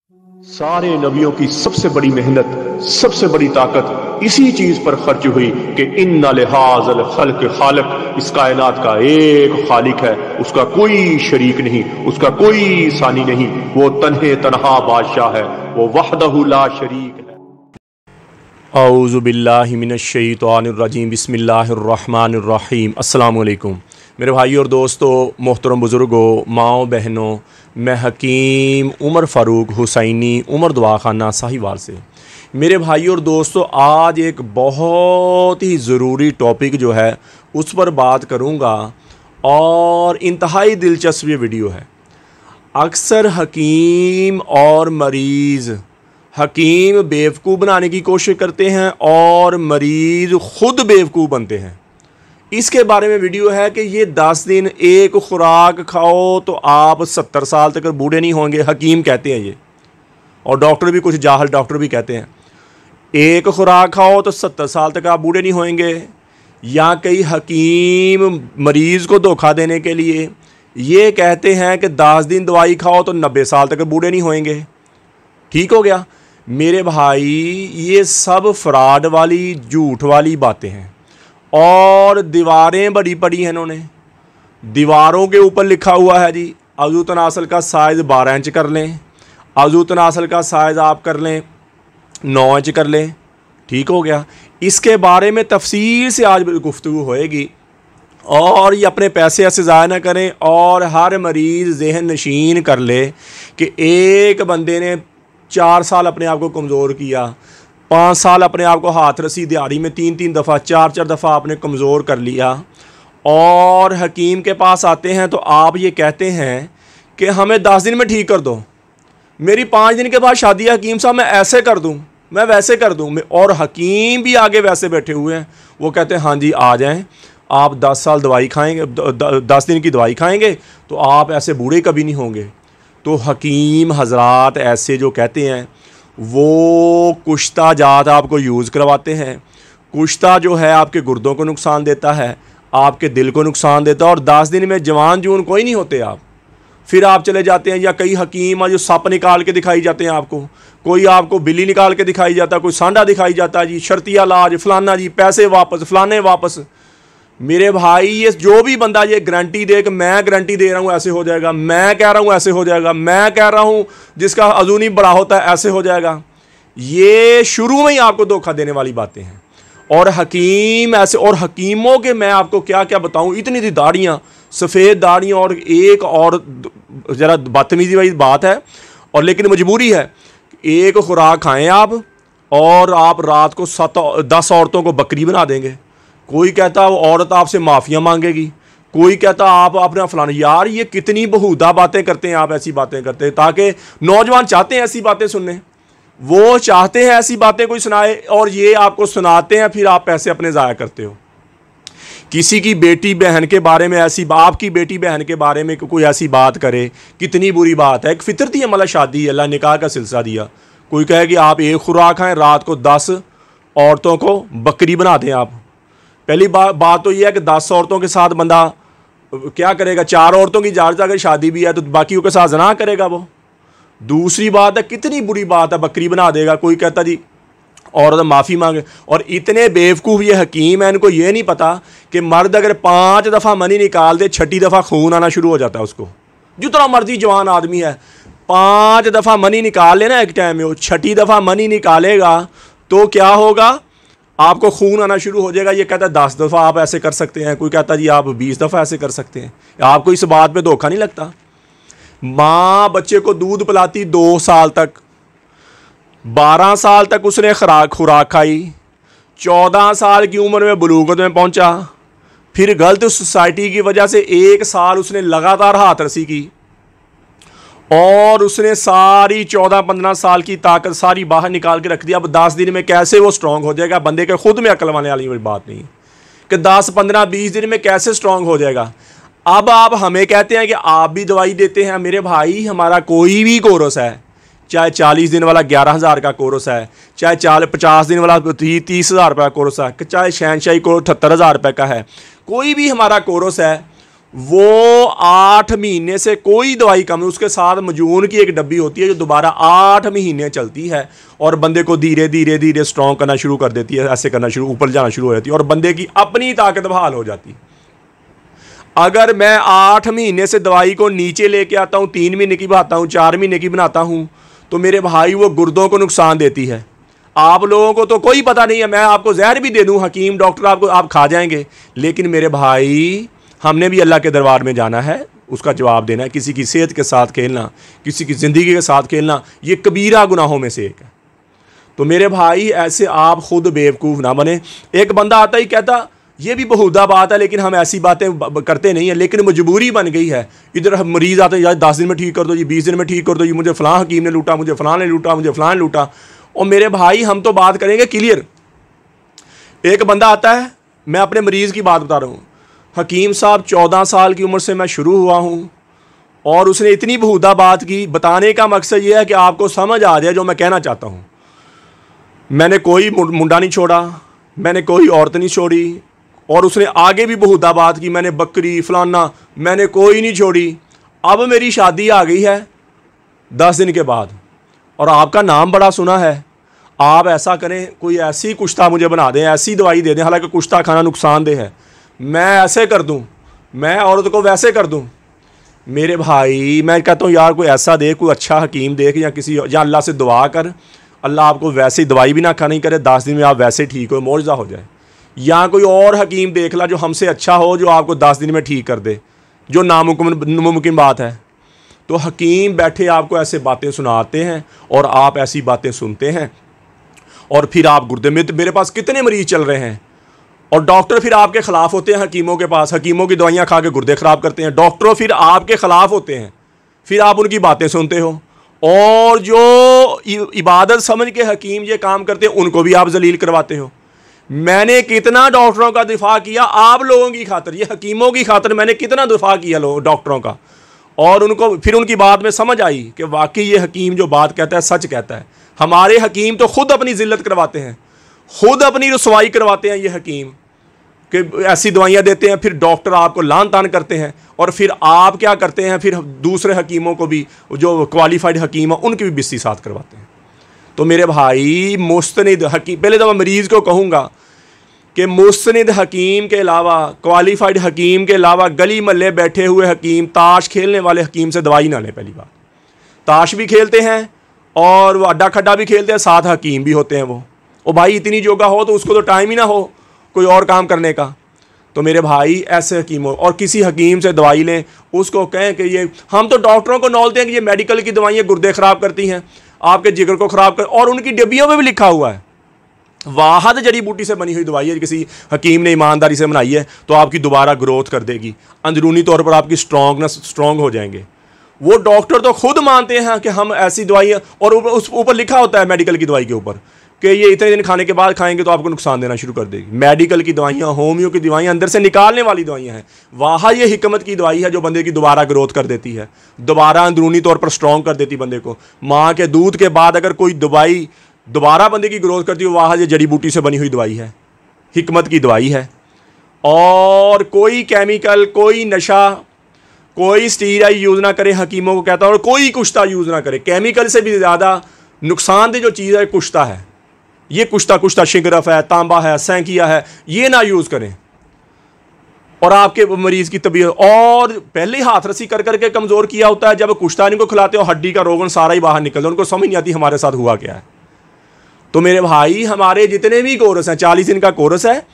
सारे नबियों की सबसे बड़ी मेहनत, सबसे बड़ी ताकत इसी चीज पर खर्च हुई कि इन्ना लिहाज़ल खल्क खालिक, इस कायनात का एक खालिक है, उसका कोई शरीक नहीं, उसका कोई सानी नहीं, वो तन्हे तन्हा बादशाह है, वो वहदहु ला शरीक है। औज़ु बिल्लाहि मिनश्शैतानिर्रजीम, बिस्मिल्लाहिर्रहमानिर्रहीम। अस्सलामु अलैकुम मेरे भाई और दोस्तों, मोहतरम बुज़ुर्गों, माओ बहनों, मैं हकीम उमर फ़ारूक हुसैनी उमर दवाखाना साहिवाल से। मेरे भाई और दोस्तों, आज एक बहुत ही ज़रूरी टॉपिक जो है उस पर बात करूँगा और इंतहाई दिलचस्प ये वीडियो है। अक्सर हकीम और मरीज़, हकीम बेवकूफ़ बनाने की कोशिश करते हैं और मरीज़ ख़ुद बेवकूफ़ बनते हैं। इसके बारे में वीडियो है कि ये 10 दिन एक खुराक खाओ तो आप 70 साल तक बूढ़े नहीं होंगे, हकीम कहते हैं ये, और डॉक्टर भी, कुछ जाहल डॉक्टर भी कहते हैं एक खुराक खाओ तो 70 साल तक आप बूढ़े नहीं होंगे। या कई हकीम मरीज़ को धोखा देने के लिए ये कहते हैं कि 10 दिन दवाई खाओ तो 90 साल तक बूढ़े नहीं होंगे। ठीक हो गया मेरे भाई, ये सब फ्रॉड वाली, झूठ वाली बातें हैं। और दीवारें बड़ी पड़ी हैं इन्होंने, दीवारों के ऊपर लिखा हुआ है जी अज़ू तनासल का साइज़ 12 इंच कर लें, अज़ू तनासल का साइज़ आप कर लें 9 इंच कर लें। ठीक हो गया। इसके बारे में तफसील से आज गुफ्तगू होएगी और ये अपने पैसे ऐसे ज़ाया ना करें और हर मरीज़ ज़हन नशीन कर ले कि एक बंदे ने 4 साल अपने आप को कमज़ोर किया, 5 साल अपने आप को हाथ रसी दिहाड़ी में 3-3 दफ़ा 4-4 दफ़ा आपने कमज़ोर कर लिया और हकीम के पास आते हैं तो आप ये कहते हैं कि हमें 10 दिन में ठीक कर दो, मेरी 5 दिन के बाद शादी है हकीम साहब, मैं ऐसे कर दूँ, मैं वैसे कर दूँ। और हकीम भी आगे वैसे बैठे हुए हैं, वो कहते हैं हाँ जी आ जाएँ, आप 10 साल दवाई खाएँगे, 10 दिन की दवाई खाएँगे तो आप ऐसे बूढ़े कभी नहीं होंगे। तो हकीम हजरात ऐसे जो कहते हैं वो कुश्ता जात आपको यूज़ करवाते हैं। कुश्ता जो है आपके गुर्दों को नुकसान देता है, आपके दिल को नुकसान देता है और 10 दिन में जवान जून कोई नहीं होते आप। फिर आप चले जाते हैं, या कई हकीम जो सप निकाल के दिखाई जाते हैं आपको, कोई आपको बिल्ली निकाल के दिखाई जाता, कोई सांडा दिखाई जाता है जी, शर्तिया इलाज फलाना जी, पैसे वापस फलाने वापस। मेरे भाई ये जो भी बंदा ये गारंटी दे कि मैं गारंटी दे रहा हूँ ऐसे हो जाएगा, मैं कह रहा हूँ ऐसे हो जाएगा, मैं कह रहा हूँ जिसका अज़ू नहीं बड़ा होता है ऐसे हो जाएगा, ये शुरू में ही आपको धोखा देने वाली बातें हैं। और हकीम ऐसे, और हकीमों के मैं आपको क्या क्या बताऊँ, इतनी सी दाढ़ियाँ, सफ़ेद दाढ़ियाँ, और एक और ज़रा बदतमीज़ी वाली बात है और लेकिन मजबूरी है, एक खुराक खाएँ आप और आप रात को 10 औरतों को बकरी बना देंगे। कोई कहता वो औरत आपसे माफ़िया मांगेगी, कोई कहता आप अपना फलाना। यार ये कितनी बेहुदा बातें करते हैं आप, ऐसी बातें करते हैं ताकि नौजवान चाहते हैं ऐसी बातें सुनने, वो चाहते हैं ऐसी बातें कोई सुनाए और ये आपको सुनाते हैं, फिर आप पैसे अपने ज़ाया करते हो। किसी की बेटी बहन के बारे में ऐसी, आपकी बेटी बहन के बारे में कोई ऐसी बात करे, कितनी बुरी बात है। एक फितरती अमल शादी है, अल्लाह निकाह का सिलसिला दिया, कोई कहे कि आप एक खुराक खाएँ, रात को 10 औरतों को बकरी बना दें आप। पहली बात तो ये है कि 10 औरतों के साथ बंदा क्या करेगा, 4 औरतों की इजाज़त अगर शादी भी है तो बाकियों के साथ ज़ना करेगा वो। दूसरी बात है, कितनी बुरी बात है, बकरी बना देगा। कोई कहता जी औरत माफ़ी मांगे, और इतने बेवकूफ़ ये हकीम है, इनको ये नहीं पता कि मर्द अगर 5 दफ़ा मनी निकाल दे, 6ठी दफ़ा खून आना शुरू हो जाता है उसको। जितना मर्जी जवान आदमी है 5 दफ़ा मनी निकाल लेना एक टाइम में, वो 6ठी दफ़ा मनी निकालेगा तो क्या होगा, आपको खून आना शुरू हो जाएगा। ये कहता है 10 दफ़ा आप ऐसे कर सकते हैं, कोई कहता जी आप 20 दफ़ा ऐसे कर सकते हैं। आपको इस बात पे धोखा नहीं लगता? माँ बच्चे को दूध पिलाती 2 साल तक, 12 साल तक उसने खुराक खाई, 14 साल की उम्र में बलूगत में पहुँचा, फिर गलत सोसाइटी की वजह से 1 साल उसने लगातार हाथ रसी की और उसने सारी 14-15 साल की ताकत सारी बाहर निकाल के रख दी। अब 10 दिन में कैसे वो स्ट्रॉन्ग हो जाएगा? बंदे के खुद में अकल आने वाली बात नहीं कि 10, 15, 20 दिन में कैसे स्ट्रॉन्ग हो जाएगा। अब आप हमें कहते हैं कि आप भी दवाई देते हैं। मेरे भाई, हमारा कोई भी कोर्स है, चाहे 40 दिन वाला 11,000 का कोर्स है, चाहे 50 दिन वाला 30,000 रुपये का कोर्स है, चाहे शहनशाही को 78,000 रुपये का है, कोई भी हमारा कोर्स है, वो 8 महीने से कोई दवाई कम नहीं, उसके साथ मजून की एक डब्बी होती है जो दोबारा 8 महीने चलती है और बंदे को धीरे धीरे धीरे स्ट्रॉन्ग करना शुरू कर देती है, ऐसे करना शुरू, ऊपर जाना शुरू हो जाती है और बंदे की अपनी ताकत बहाल हो जाती है। अगर मैं 8 महीने से दवाई को नीचे लेके आता हूँ, 3 महीने की बनाता हूँ, 4 महीने की बनाता हूँ, तो मेरे भाई वो गुर्दों को नुकसान देती है। आप लोगों को तो कोई पता नहीं है, मैं आपको जहर भी दे दूँ, हकीम डॉक्टर आपको आप खा जाएंगे, लेकिन मेरे भाई हमने भी अल्लाह के दरबार में जाना है, उसका जवाब देना है। किसी की सेहत के साथ खेलना, किसी की ज़िंदगी के साथ खेलना, ये कबीरा गुनाहों में से एक है। तो मेरे भाई ऐसे आप खुद बेवकूफ़ ना बने। एक बंदा आता ही कहता ये भी बहुदा बात है लेकिन हम ऐसी बातें करते नहीं हैं, लेकिन मजबूरी बन गई है। इधर मरीज़ आते हैं यार 10 दिन में ठीक कर दो जी, 20 दिन में ठीक कर दो जी, मुझे फ़लाँ हकीम ने लूटा, मुझे फ़लाँ ने लूटा, मुझे फ़लाँ ने लूटा। और मेरे भाई हम तो बात करेंगे क्लियर। एक बंदा आता है, मैं अपने मरीज़ की बात बता रहा हूँ, हकीम साहब 14 साल की उम्र से मैं शुरू हुआ हूँ और उसने इतनी बहुदा बात की। बताने का मकसद ये है कि आपको समझ आ जाए जो मैं कहना चाहता हूँ। मैंने कोई मुंडा नहीं छोड़ा, मैंने कोई औरत नहीं छोड़ी, और उसने आगे भी बहुदा बात की, मैंने बकरी फलाना, मैंने कोई नहीं छोड़ी। अब मेरी शादी आ गई है 10 दिन के बाद और आपका नाम बड़ा सुना है, आप ऐसा करें कोई ऐसी कुश्ता मुझे बना दें, ऐसी दवाई दे दें, हालांकि कुश्ता खाना नुकसानदेह है, मैं ऐसे कर दूं, मैं औरत को वैसे कर दूं। मेरे भाई मैं कहता हूँ यार कोई ऐसा देख, कोई अच्छा हकीम देख, या किसी या अल्लाह से दुआ कर, अल्लाह आपको वैसे ही दवाई भी ना खानी करे, 10 दिन में आप वैसे ठीक हो, मौजज़ा हो जाए। या कोई और हकीम देख ला जो हमसे अच्छा हो, जो आपको 10 दिन में ठीक कर दे, जो नामुमकिन बात है। तो हकीम बैठे आपको ऐसे बातें सुनाते हैं और आप ऐसी बातें सुनते हैं और फिर आप गुर्दे में, मेरे पास कितने मरीज चल रहे हैं और डॉक्टर फिर आपके ख़िलाफ़ होते हैं हकीमों के पास, हकीमों की दवाइयाँ खा के गुर्दे ख़राब करते हैं, डॉक्टरों फिर आपके ख़िलाफ़ होते हैं, फिर आप उनकी बातें सुनते हो। और जो इबादत समझ के हकीम ये काम करते हैं उनको भी आप जलील करवाते हो। मैंने कितना डॉक्टरों का दिफा किया आप लोगों की खातिर, ये हकीमों की खातिर मैंने कितना दिफा किया डॉक्टरों का, और उनको फिर उनकी बात में समझ आई कि वाकई ये हकीम जो बात कहता है सच कहता है। हमारे हकीम तो खुद अपनी जिल्लत करवाते हैं, खुद अपनी रसवाई करवाते हैं ये हकीम, कि ऐसी दवाइयाँ देते हैं, फिर डॉक्टर आपको लान तान करते हैं और फिर आप क्या करते हैं, फिर दूसरे हकीमों को भी, जो क्वालिफाइड हकीम है उनकी भी बिस्ती साथ करवाते हैं। तो मेरे भाई मुस्तनिद हकीम, पहले तो मैं मरीज़ को कहूँगा कि मुस्तनिद हकीम के अलावा, क्वालिफाइड हकीम के अलावा गली महल्ले बैठे हुए हकीम, ताश खेलने वाले हकीम से दवाई ना लें। पहली बात, ताश भी खेलते हैं और वो अड्डा खड्डा भी खेलते हैं, साथ हकीम भी होते हैं। वो भाई इतनी जोगा हो तो उसको तो टाइम ही ना हो कोई और काम करने का। तो मेरे भाई ऐसे हकीम हो, और किसी हकीम से दवाई लें, उसको कहें कि ये, हम तो डॉक्टरों को नौलते हैं कि ये मेडिकल की दवाइयाँ गुर्दे ख़राब करती हैं, आपके जिगर को ख़राब कर, और उनकी डिब्बियों में भी लिखा हुआ है वाहद जड़ी बूटी से बनी हुई दवाई है, किसी हकीम ने ईमानदारी से बनाई है तो आपकी दोबारा ग्रोथ कर देगी, अंदरूनी तौर पर आपकी स्ट्रॉन्ग हो जाएंगे। वो डॉक्टर तो खुद मानते हैं कि हम ऐसी दवाइयाँ, और उस ऊपर लिखा होता है मेडिकल की दवाई के ऊपर कि ये इतने दिन खाने के बाद खाएंगे तो आपको नुकसान देना शुरू कर देगी। मेडिकल की दवाइयाँ, होम्यो की दवाइयाँ, अंदर से निकालने वाली दवाइयाँ हैं। वहाँ ये हिकमत की दवाई है जो बंदे की दोबारा ग्रोथ कर देती है, दोबारा अंदरूनी तौर पर स्ट्रॉन्ग कर देती बंदे को। माँ के दूध के बाद अगर कोई दवाई दोबारा बंदे की ग्रोथ करती है, वहाँ ये जड़ी बूटी से बनी हुई दवाई है, हिकमत की दवाई है। और कोई केमिकल, कोई नशा, कोई स्टीरॉइड यूज़ ना करे, हकीमों को कहता हूँ, और कोई कुश्ता यूज़ ना करे। केमिकल से भी ज़्यादा नुकसानदेह जो चीज़ है कुश्ता है। ये कुश्ता शिगरफ है, तांबा है, सैंकिया है, ये ना यूज़ करें। और आपके मरीज़ की तबीयत, और पहले ही हाथ रस्सी कर करके कमज़ोर किया होता है, जब कुश्ता इनको खिलाते हो हड्डी का रोगन सारा ही बाहर निकलता है, उनको समझ नहीं आती हमारे साथ हुआ क्या है। तो मेरे भाई हमारे जितने भी कोर्स हैं, 40 दिन का कोर्स है,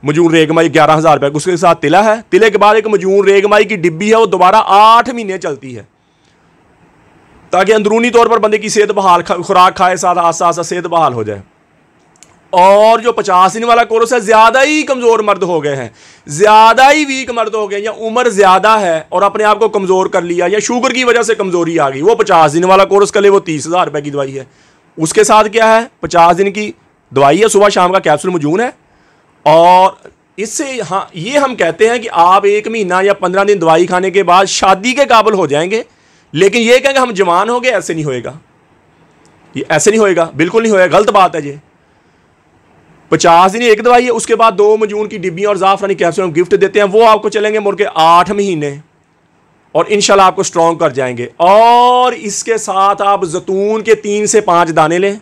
मजून रेगमाई 11,000 रुपये, उसके साथ तिला है, तिले के बाद एक मजून रेगमाई की डिब्बी है, वो दोबारा 8 महीने चलती है, ताकि अंदरूनी तौर पर बंदे की सेहत बहाल, खुराक खाए साथ आस्ता आस्ता सेहत बहाल हो जाए। और जो 50 दिन वाला कोर्स है, ज़्यादा ही कमज़ोर मर्द हो गए हैं, ज़्यादा ही वीक मर्द हो गए, या उम्र ज़्यादा है और अपने आप को कमज़ोर कर लिया, या शुगर की वजह से कमज़ोरी आ गई, वो 50 दिन वाला कोर्स कर ले, वो 30,000 रुपये की दवाई है। उसके साथ क्या है, 50 दिन की दवाई है, सुबह शाम का कैप्सूल मौजूद है। और इससे हाँ, ये हम कहते हैं कि आप 1 महीना या 15 दिन दवाई खाने के बाद शादी के काबिल हो जाएंगे। लेकिन ये कहेंगे हम जवान हो गए, ऐसे नहीं होएगा, ये ऐसे नहीं होएगा, बिल्कुल नहीं होएगा, गलत बात है ये। 50 दिन एक दवाई है, उसके बाद 2 मजून की डिब्बियाँ और ज़ाफ़रानी कैप्सूल हम गिफ्ट देते हैं, वो आपको चलेंगे मुड़ के 8 महीने और इंशाल्लाह आपको स्ट्रॉन्ग कर जाएंगे। और इसके साथ आप जैतून के 3 से 5 दाने लें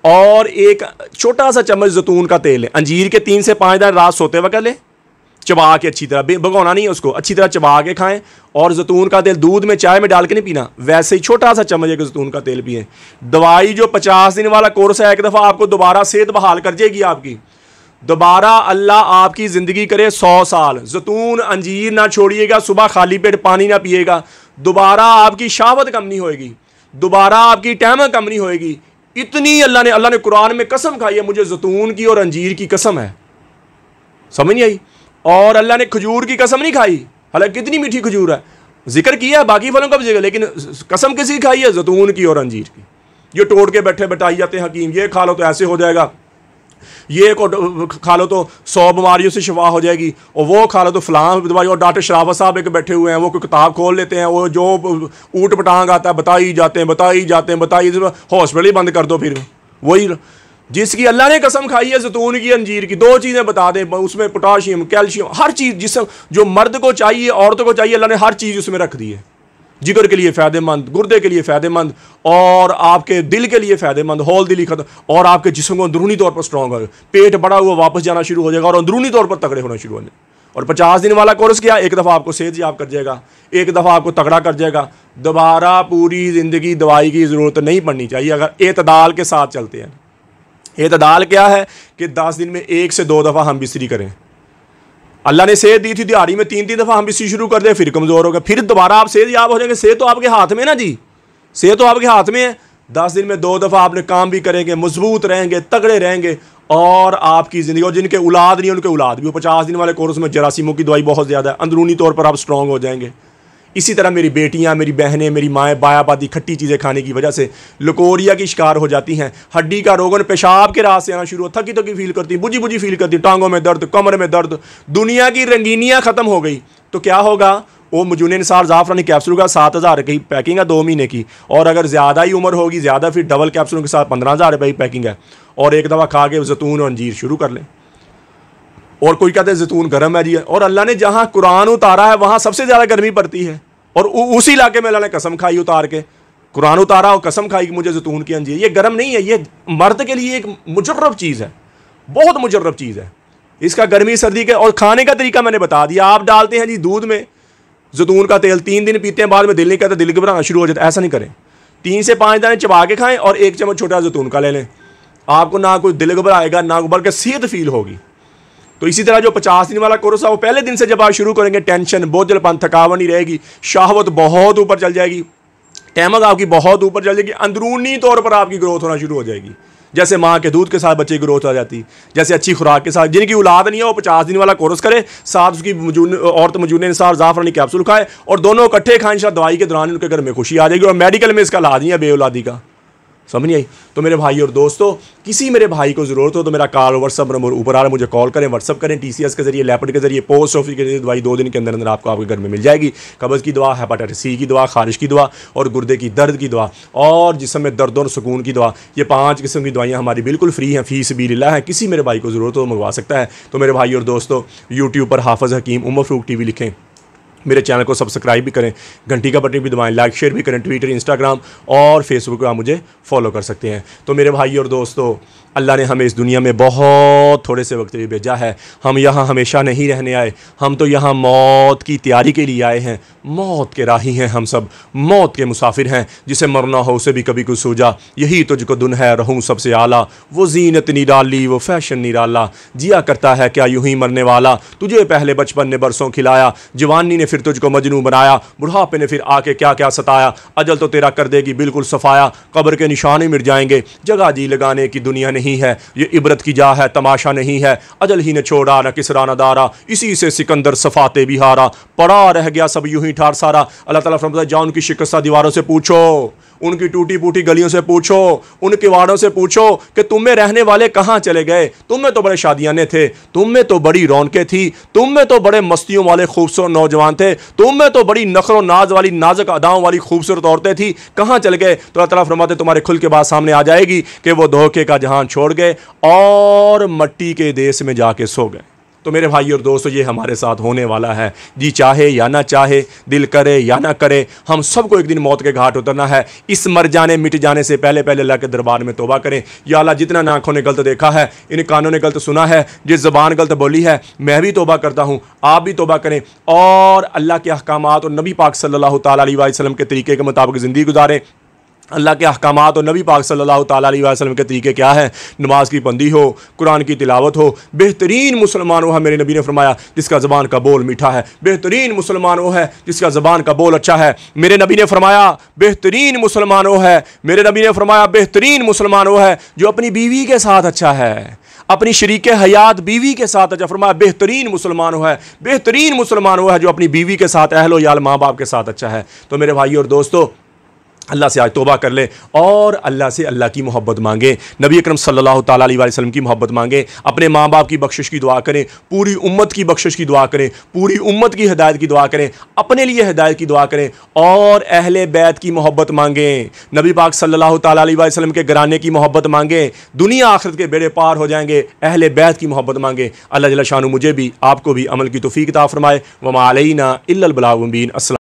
और एक छोटा सा चम्मच जैतून का तेल लें। अंजीर के 3 से 5 दाने रात सोते वक्त लें, चबा के अच्छी तरह, भगोना नहीं है उसको, अच्छी तरह चबा के खाएं। और जैतून का तेल दूध में चाय में डाल के नहीं पीना, वैसे ही छोटा सा चम्मच एक जैतून का तेल पिए। दवाई जो 50 दिन वाला कोर्स है, एक दफ़ा आपको दोबारा सेहत बहाल कर जाएगी आपकी। दोबारा अल्लाह आपकी ज़िंदगी करे 100 साल। जैतून अंजीर ना छोड़िएगा, सुबह खाली पेट पानी ना पिएगा, दोबारा आपकी शावत कम नहीं होएगी, दोबारा आपकी टहम कम नहीं होएगी। इतनी अल्लाह ने कुरान में कसम खाई है, मुझे जैतून की और अंजीर की कसम है। समझ नहीं आई? और अल्लाह ने खजूर की कसम नहीं खाई, हालांकि कितनी मीठी खजूर है, जिक्र किया है बाकी फलों का भी जिक्र, लेकिन कसम किसी खाई है? जैतून की और अंजीर की। ये तोड़ के बैठे बैठाई जाते हैं हकीम, ये खा लो तो ऐसे हो जाएगा, ये खा लो तो 100 बीमारियों से शिफा हो जाएगी, और वो खा लो तो फलां दवाई। और डॉक्टर शराफत साहब एक बैठे हुए हैं, वो कोई किताब खोल लेते हैं, वो जो ऊट पटांग आता है बताई जाते हैं, हॉस्पिटल ही बंद कर दो फिर। वही जिसकी अल्लाह ने कसम खाई है जैतून की अंजीर की, 2 चीज़ें बता दें, उसमें पोटाशियम कैल्शियम हर चीज़ जिससे जो मर्द को चाहिए औरतों को चाहिए, अल्लाह ने हर चीज़ उसमें रख दी है। जिगर के लिए फ़ायदेमंद, गुर्दे के लिए फ़ायदेमंद, और आपके दिल के लिए फ़ायदेमंद, हौल दिली खत्म, और आपके जिस्म को अंदरूनी तौर पर स्ट्रॉन्ग होगा, पेट बड़ा हुआ वापस जाना शुरू हो जाएगा और अंदरूनी तौर पर तगड़े होना शुरू हो जाएगा। और 50 दिन वाला कोर्स क्या, एक दफ़ा आपको सेहत याब कर जाएगा, एक दफ़ा आपको तगड़ा कर जाएगा। दोबारा पूरी ज़िंदगी दवाई की ज़रूरत नहीं पड़नी चाहिए अगर एतदाल के साथ चलते हैं। एतदाल क्या है कि 10 दिन में 1 से 2 दफ़ा हम बिस्तरी करें। अल्लाह ने सेहत दी थी, दिहाड़ी में 3-3 दफ़ा हम बिस्तरी शुरू कर दें, फिर कमज़ोर हो गए, फिर दोबारा आप सेहत याब हो जाएंगे। सेहत तो आपके हाथ में ना जी, सेहत तो आपके हाथ में है। 10 दिन में 2 दफ़ा आपने काम भी करेंगे, मजबूत रहेंगे, तगड़े रहेंगे, और आपकी ज़िंदगी, और जिनके औलाद नहीं है उनके औलाद भी। 50 दिन वाले कोर्स में जरासीमों की दवाई बहुत ज़्यादा है, अंदरूनी तौर पर आप स्ट्रॉन्ग हो जाएंगे। इसी तरह मेरी बेटियां, मेरी बहनें, मेरी माएँ बायाबादी खट्टी चीज़ें खाने की वजह से लकोरिया की शिकार हो जाती हैं, हड्डी का रोगन पेशाब के रास्ते आना शुरू हो, थकी थकी फील करती, बुझी बुझी फील करती, टांगों में दर्द, कमर में दर्द, दुनिया की रंगीनियाँ ख़त्म हो गई। तो क्या होगा, वो मजून निसार ज़ाफ़रानी कैप्सूल का 7000 की पैकिंग है 2 महीने की, और अगर ज़्यादा ही उम्र होगी ज़्यादा, फिर डबल कैप्सूल के साथ 15000 रुपये की पैकिंग है। और एक दफ़ा खा के जैतून और अंजीर शुरू कर लें। और कोई कहते हैं जैतून गर्म है जी, और अल्लाह ने जहाँ कुरान उतारा है वहाँ सबसे ज़्यादा गर्मी पड़ती है, और उसी इलाके में अल्लाह ने कसम खाई उतार के, कुरान उतारा और कसम खाई कि मुझे जैतून की अंजीर। ये गर्म नहीं है, ये मर्द के लिए एक मुजर्रब चीज़ है, बहुत मुजर्रब चीज़ है। इसका गर्मी सर्दी के, और खाने का तरीका मैंने बता दिया। आप डालते हैं जी दूध में जैतून का तेल, 3 दिन पीते हैं, बाद में दिल नहीं कहता, दिल घबराना शुरू हो जाता है। ऐसा नहीं करें, 3 से 5 दाने चबा के खाएं और 1 चम्मच छोटा जैतून का ले लें। आपको ना कोई दिल घबराएगा, ना बल्कि सेहत फील होगी। तो इसी तरह जो 50 दिन वाला कोर्स है, वो पहले दिन से जब आप शुरू करेंगे, टेंशन, बोझलपन, थकावट नहीं रहेगी, शाहवत बहुत ऊपर चल जाएगी, टहमक आपकी बहुत ऊपर चल जाएगी, अंदरूनी तौर पर आपकी ग्रोथ होना शुरू हो जाएगी। जैसे माँ के दूध के साथ बच्चे की ग्रोथ हो जाती, जैसे अच्छी खुराक के साथ। जिनकी औलाद नहीं है वो 50 दिन वाला कोर्स करे, साथ उसकी औरत मजून निसार ज़ाफ़रानी कैप्सूल खाए, और दोनों इकट्ठे खाएं, इंशाल्लाह दवाई के दौरान उनके घर में खुशी आ जाएगी। और मेडिकल में इसका इलाज नहीं है बेऔलादी का, समझ नहीं आई? तो मेरे भाई और दोस्तों, किसी मेरे भाई को ज़रूरत हो तो मेरा कॉल व्हाट्सअप नंबर ऊपर आ रहा है, मुझे कॉल करें, व्हाट्सअप करें, TCS के जरिए, लैपट के जरिए, पोस्ट ऑफिस के जरिए दवाई 2 दिन के अंदर अंदर आपको आपके घर में मिल जाएगी। कब्ज़ की दवा, हेपेटाइटिस C की दवा, खारिश की दवा, और गुर्दे की दर्द की दवा, और जिस्म में दर्द और सुकून की दवा। ये 5 किस्म की दवाइयाँ हमारी बिल्कुल फ्री हैं, फ़ी सबीलिल्लाह है। किसी मेरे भाई को ज़रूरत हो मंगवा सकता है। तो मेरे भाई और दोस्तों, यूट्यूब पर हाफ़िज़ हकीम उमर फ़ारूक TV लिखें, मेरे चैनल को सब्सक्राइब भी करें, घंटी का बटन भी दबाएं, लाइक शेयर भी करें। ट्विटर, इंस्टाग्राम और फेसबुक पर आप मुझे फॉलो कर सकते हैं। तो मेरे भाई और दोस्तों, अल्लाह ने हमें इस दुनिया में बहुत थोड़े से वक्त में भेजा है। हम यहाँ हमेशा नहीं रहने आए, हम तो यहाँ मौत की तैयारी के लिए आए हैं। मौत के राही हैं हम सब, मौत के मुसाफिर हैं। जिसे मरना हो उसे भी कभी कुछ सूझा, यही तुझको दुन है रहूँ सबसे आला। वो जीनत निराली, वो फैशन निराला, जिया करता है क्या यूं ही मरने वाला। तुझे पहले बचपन ने बरसों खिलाया, जवानी ने फिर तुझको मजनू बनाया, बुढ़ापे ने फिर आके क्या क्या सताया। अजल तो तेरा कर देगी बिल्कुल सफाया, कब्र के निशाने मिट जाएंगे, जगह जी लगाने की दुनिया नहीं है। ये इबरत की जा है, तमाशा नहीं है। अजल ही ने छोड़ा न किसरा न दारा, इसी से सिकंदर सफाते बिहारा। पड़ा रह गया सब यूं ही ठार सारा। अल्लाह ताला फरमाता है, जाओ उनकी शिकस्ता दीवारों से पूछो, उनकी टूटी फूटी गलियों से पूछो, उन किवाड़ों से पूछो कि तुम में रहने वाले कहाँ चले गए। तुम में तो बड़े शादियाने थे, तुम में तो बड़ी रौनकें थी, तुम में तो बड़े मस्तियों वाले खूबसूरत नौजवान थे, तुम में तो बड़ी नखरो नाज वाली नाजुक अदाओं वाली खूबसूरत औरतें थी, कहाँ चले गए। तो अल्लाह ताला फरमाते तुम्हारे खुल के बाद सामने आ जाएगी कि वो धोखे का जहान छोड़ गए और मट्टी के देश में जाके सो गए। तो मेरे भाई और दोस्तों, ये हमारे साथ होने वाला है। जी चाहे या ना चाहे, दिल करे या ना करे, हम सबको एक दिन मौत के घाट उतरना है। इस मर जाने मिट जाने से पहले पहले अल्लाह के दरबार में तौबा करें। या अल्लाह, जितना ना आंखों ने गलत देखा है, इन कानों ने गलत सुना है, जिस ज़बान गलत बोली है, मैं भी तौबा करता हूँ, आप भी तौबा करें और अल्लाह के अहकामात और नबी पाक सल्लल्लाहु तआला अलैहि वसल्लम के तरीके के मुताबिक ज़िंदगी गुजारें। अल्लाह के अहकामात और नबी पाक सल्लल्लाहु तआला अलैहि वसल्लम के तरीके क्या है। नमाज की बंदी हो, कुरान की तिलावत हो। बेहतरीन मुसलमान वो है, मेरे नबी ने फरमाया, जिसका ज़बान का बोल मीठा है। बेहतरीन मुसलमान वो है जिसका ज़बान का बोल अच्छा है। मेरे नबी ने फरमाया बेहतरीन मुसलमान वो है, मेरे नबी ने फरमाया बेहतरीन मुसलमान वो है जो अपनी बीवी के साथ अच्छा है, अपनी शरीक हयात बीवी के साथ अच्छा। फरमाया बेहतरीन मुसलमान वो है, बेहतरीन मुसलमान वो है जो अपनी बीवी के साथ, अहलो याल माँ बाप के साथ अच्छा है। तो मेरे भाई और दोस्तों, अल्लाह से आज तौबा कर ले और अल्लाह से अल्लाह की मोहब्बत मांगे, नबी अकरम सल्लल्लाहु तआला अलैहि वसल्लम की मोहब्बत मांगे, अपने माँ बाप की बख्शिश की दुआ करें, पूरी उम्मत की बख्शिश की दुआ करें, पूरी उम्मत की हिदायत की दुआ करें, अपने लिए हिदायत की दुआ करें और अहले बैत की मोहब्बत मांगें, नबी पाक सल्लल्लाहु तआला अलैहि वसल्लम के घराने की मोहब्बत मांगें। दुनिया आखिरत के बेड़े पार हो जाएंगे, अहले बैत की मोहब्बत मांगें। अल्लाह जल्ल शानु मुझे भी आपको भी अमल की तौफीक अता फरमाए। वमा अलैना इल्लल बलागुल मुबीन। अस्सलाम।